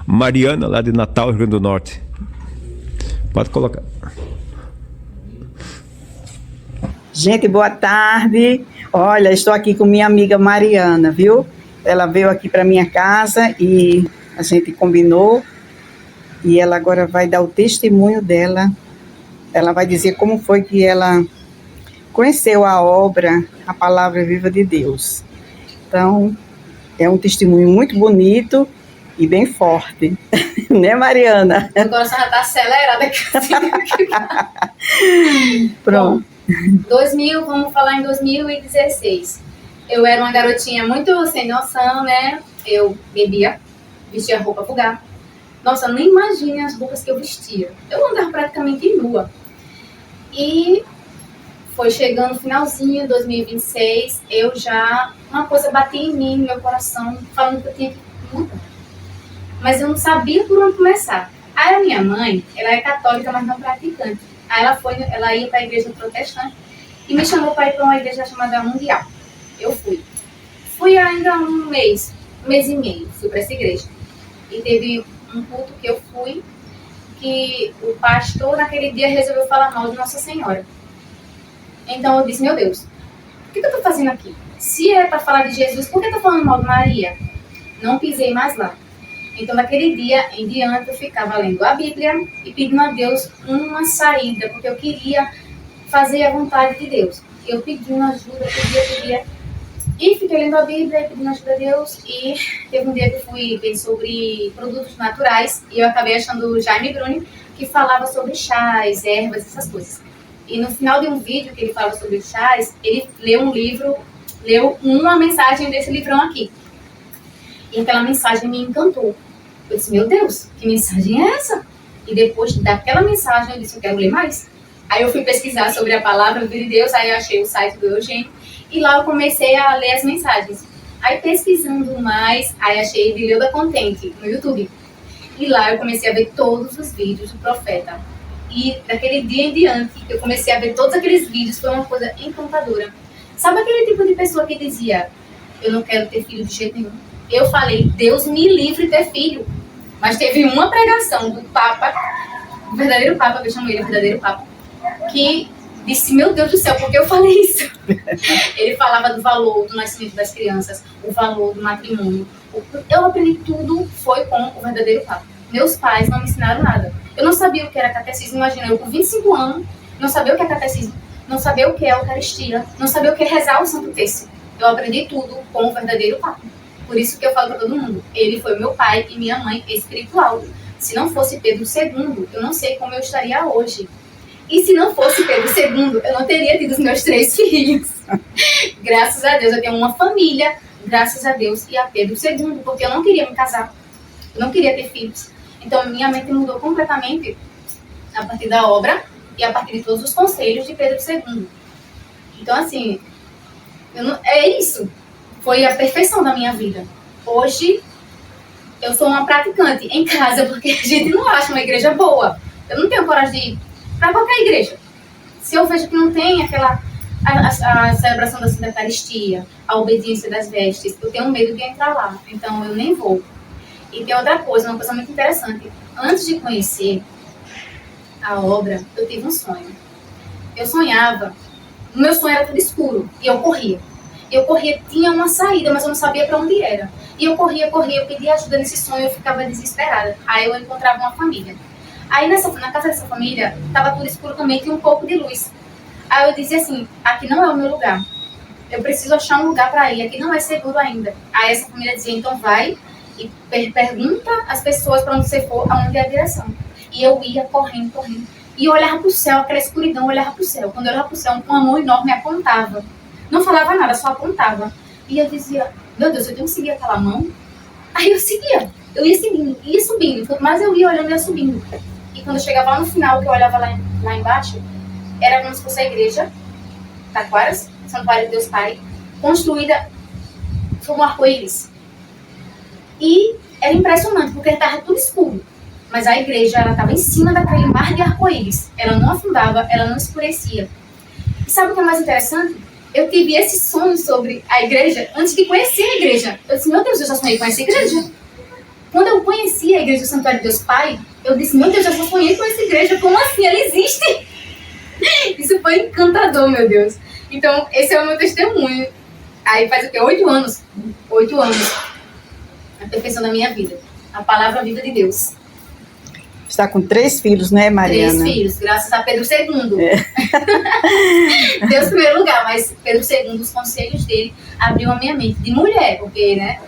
Mariana, lá de Natal, Rio Grande do Norte. Pode colocar. Gente, boa tarde. Olha, estou aqui com minha amiga Mariana, viu? Ela veio aqui para minha casa e a gente combinou. E ela agora vai dar o testemunho dela. Ela vai dizer como foi que ela conheceu a obra, a Palavra Viva de Deus. Então, é um testemunho muito bonito e bem forte. Né, Mariana? Meu coração já está acelerado aqui. Pronto. Bom, vamos falar em 2016. Eu era uma garotinha muito sem noção, né? Eu bebia, vestia roupa vulgar. Nossa, nem imagine as roupas que eu vestia. Eu andava praticamente nua. E foi chegando o finalzinho de 2026, uma coisa batia em mim, no meu coração, falando que eu tinha que mudar. Mas eu não sabia por onde começar. Aí a minha mãe, ela é católica, mas não praticante. Aí ela ia para a igreja protestante e me chamou para ir para uma igreja chamada Mundial. Eu fui. Fui ainda um mês e meio, fui para essa igreja. E teve um culto que eu fui, que o pastor naquele dia resolveu falar mal de Nossa Senhora. Então eu disse, meu Deus, o que eu estou fazendo aqui? Se é para falar de Jesus, por que eu estou falando mal de Maria? Não pisei mais lá. Então, daquele dia em diante, eu ficava lendo a Bíblia e pedindo a Deus uma saída, porque eu queria fazer a vontade de Deus. Eu pedindo ajuda, pedia. E fiquei lendo a Bíblia e pedindo ajuda a Deus. E teve um dia que eu fui ver sobre produtos naturais e eu acabei achando o Jaime Bruni, que falava sobre chás, ervas, essas coisas. E no final de um vídeo que ele falava sobre chás, ele leu uma mensagem desse livrão aqui. E aquela mensagem me encantou. Eu disse, meu Deus, que mensagem é essa? E depois daquela mensagem eu disse, eu quero ler mais. Aí eu fui pesquisar sobre a palavra de Deus, aí eu achei o site do Eugênio, e lá eu comecei a ler as mensagens. Aí pesquisando mais, aí achei de Leuda Contente no YouTube. E lá eu comecei a ver todos os vídeos do profeta. E daquele dia em diante, eu comecei a ver todos aqueles vídeos, foi uma coisa encantadora. Sabe aquele tipo de pessoa que dizia, eu não quero ter filho de jeito nenhum? Eu falei, Deus me livre de ter filho. Mas teve uma pregação do Papa, o verdadeiro Papa, que eu chamo ele verdadeiro Papa, que disse, meu Deus do céu, por que eu falei isso? Ele falava do valor do nascimento das crianças, o valor do matrimônio. Eu aprendi tudo, foi com o verdadeiro Papa. Meus pais não me ensinaram nada. Eu não sabia o que era catecismo, imagina, eu com 25 anos, não sabia o que é catecismo, não sabia o que é Eucaristia, não sabia o que é rezar o Santo Terço. Eu aprendi tudo com o verdadeiro Papa. Por isso que eu falo para todo mundo, ele foi meu pai e minha mãe espiritual. Se não fosse Pedro II, eu não sei como eu estaria hoje. E se não fosse Pedro II, eu não teria tido os meus 3 filhos. Graças a Deus, eu tenho uma família, graças a Deus, e a Pedro II, porque eu não queria me casar, eu não queria ter filhos. Então, minha mente mudou completamente a partir da obra e a partir de todos os conselhos de Pedro II. Então, assim, é isso. Foi a perfeição da minha vida. Hoje, eu sou uma praticante em casa, porque a gente não acha uma igreja boa. Eu não tenho coragem de ir para qualquer igreja. Se eu vejo que não tem a celebração da Santa Eucaristia, a obediência das vestes, eu tenho medo de entrar lá. Então, eu nem vou. E tem outra coisa, uma coisa muito interessante. Antes de conhecer a obra, eu tive um sonho. Eu sonhava, o meu sonho era tudo escuro, e eu corria. Tinha uma saída, mas eu não sabia para onde era. E eu corria, eu pedia ajuda nesse sonho, eu ficava desesperada. Aí eu encontrava uma família. Aí na casa dessa família, estava tudo escuro também, tinha um pouco de luz. Aí eu dizia assim, aqui não é o meu lugar. Eu preciso achar um lugar para ir, aqui não é seguro ainda. Aí essa família dizia, então vai e pergunta às pessoas para onde você for, aonde é a direção. E eu ia correndo. E eu olhava para o céu, aquela escuridão, eu olhava para o céu. Quando eu olhava para o céu, uma mão enorme apontava. Não falava nada, só apontava. E eu dizia, meu Deus, eu tenho que seguir aquela mão. Aí eu seguia, eu ia seguindo, ia subindo. Quanto mais eu ia olhando, eu ia subindo. E quando eu chegava lá no final, que eu olhava lá embaixo, era como se fosse a igreja, Taquaras, Santuário de Deus Pai, construída como um arco-íris. E era impressionante, porque estava tudo escuro. Mas a igreja, ela estava em cima daquele mar de arco-íris. Ela não afundava, ela não escurecia. E sabe o que é mais interessante? Eu tive esse sonho sobre a igreja antes de conhecer a igreja. Eu disse, meu Deus, eu já sonhei com essa igreja. Quando eu conheci a igreja do Santuário de Deus Pai, eu disse, meu Deus, eu só sonhei com essa igreja, como assim? Ela existe? Isso foi encantador, meu Deus. Então, esse é o meu testemunho. Aí faz o quê? 8 anos. 8 anos. A perfeição da minha vida. A palavra viva de Deus. Está com 3 filhos, né, Mariana? 3 filhos, graças a Pedro II. Deus em primeiro lugar, mas Pedro II, os conselhos dele abriu a minha mente de mulher, porque, né,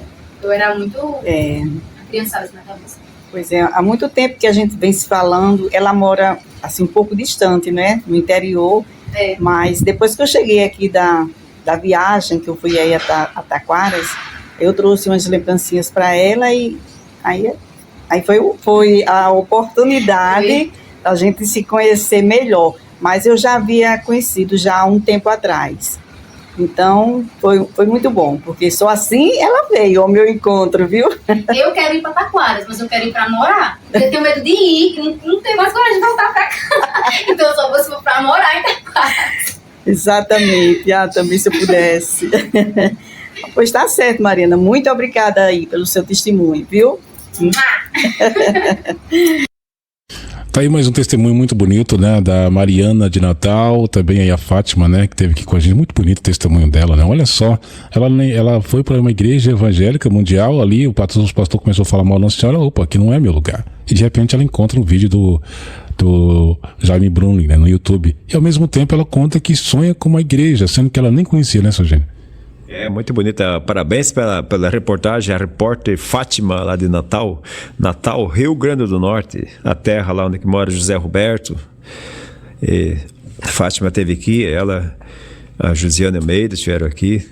eu era muito criançada na cabeça. Pois é, há muito tempo que a gente vem se falando. Ela mora, assim, um pouco distante, né, no interior. Mas depois que eu cheguei aqui da viagem, que eu fui aí a Taquaras, eu trouxe umas lembrancinhas para ela e aí foi a oportunidade da gente se conhecer melhor. Mas eu já havia conhecido já há um tempo atrás. Então, foi muito bom, porque só assim ela veio ao meu encontro, viu? Eu quero ir para Taquaras, mas eu quero ir para morar. Eu tenho medo de ir, que não tenho mais coragem de voltar para cá. Então, eu só vou para morar em Taquaras. Exatamente. Também se eu pudesse. Pois tá certo, Mariana. Muito obrigada aí pelo seu testemunho, viu? Tá aí mais um testemunho muito bonito, né, da Mariana de Natal, também aí a Fátima, né, que esteve aqui com a gente, muito bonito o testemunho dela, né, olha só, ela foi para uma igreja evangélica mundial ali, o pastor começou a falar mal da Nossa Senhora, opa, aqui não é meu lugar, e de repente ela encontra um vídeo do Jaime Brunlin, né, no YouTube, e ao mesmo tempo ela conta que sonha com uma igreja, sendo que ela nem conhecia, né, Sogênio? É muito bonita. Parabéns pela reportagem, a repórter Fátima lá de Natal, Rio Grande do Norte, a terra lá onde mora José Roberto. E a Fátima esteve aqui, a Josiane Almeida estiveram aqui.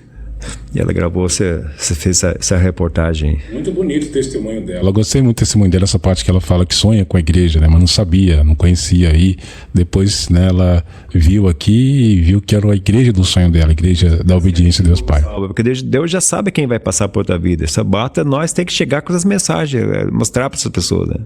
E ela gravou, você fez essa reportagem. Muito bonito o testemunho dela. Eu gostei muito do testemunho dela, essa parte que ela fala que sonha com a igreja, né? Mas não sabia, não conhecia. Aí depois, né, ela viu aqui e viu que era a igreja do sonho dela, a igreja da obediência a Deus Pai. Porque Deus já sabe quem vai passar por outra vida. Essa bata, nós tem que chegar com as mensagens, mostrar para essas pessoas, né?